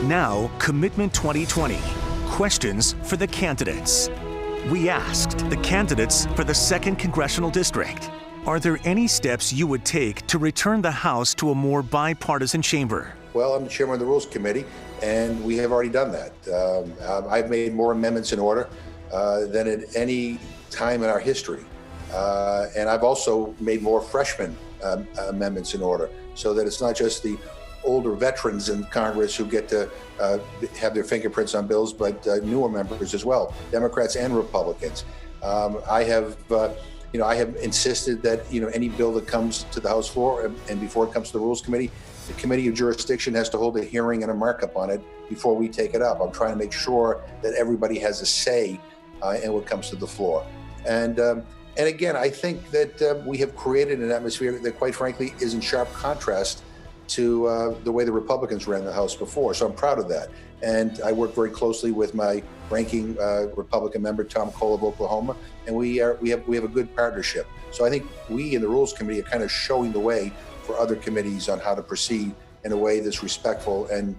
Now, Commitment 2020, questions for the candidates. We asked the candidates for the 2nd Congressional District, are there any steps you would take to return the House to a more bipartisan chamber? Well, I'm the chairman of the Rules Committee, and we have already done that. I've made more amendments in order than at any time in our history. And I've also made more freshman amendments in order, so that it's not just the older veterans in Congress who get to have their fingerprints on bills, but newer members as well, Democrats and Republicans. I have insisted that any bill that comes to the House floor and before it comes to the Rules Committee, the Committee of Jurisdiction has to hold a hearing and a markup on it before we take it up. I'm trying to make sure that everybody has a say in what comes to the floor. And again, I think that we have created an atmosphere that, quite frankly, is in sharp contrast to the way the Republicans ran the House before. So I'm proud of that. And I work very closely with my ranking Republican member, Tom Cole of Oklahoma, and we have a good partnership. So I think we in the Rules Committee are kind of showing the way for other committees on how to proceed in a way that's respectful and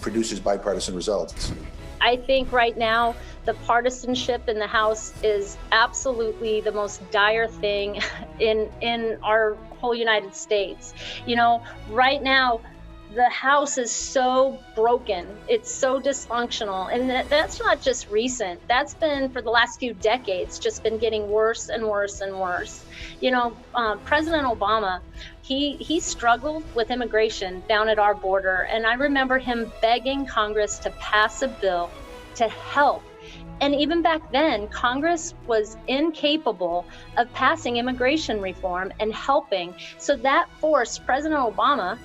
produces bipartisan results. I think right now the partisanship in the House is absolutely the most dire thing in our whole United States. Right now the House is so broken, it's so dysfunctional, and that's not just recent. That's been for the last few decades, just been getting worse and worse and worse. President Obama, he struggled with immigration down at our border, and I remember him begging Congress to pass a bill to help. And even back then, Congress was incapable of passing immigration reform and helping. So that forced President Obama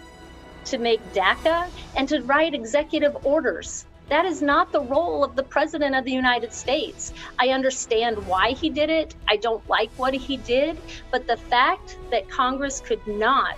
to make DACA and to write executive orders. That is not the role of the President of the United States. I understand why he did it. I don't like what he did, but the fact that Congress could not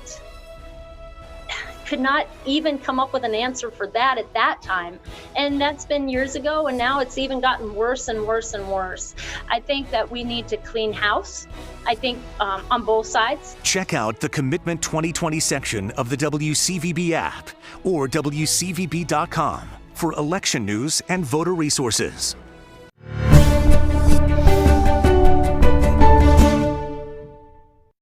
even come up with an answer for that at that time. And that's been years ago, and now it's even gotten worse and worse and worse. I think that we need to clean house, I think, on both sides. Check out the Commitment 2020 section of the WCVB app or WCVB.com for election news and voter resources.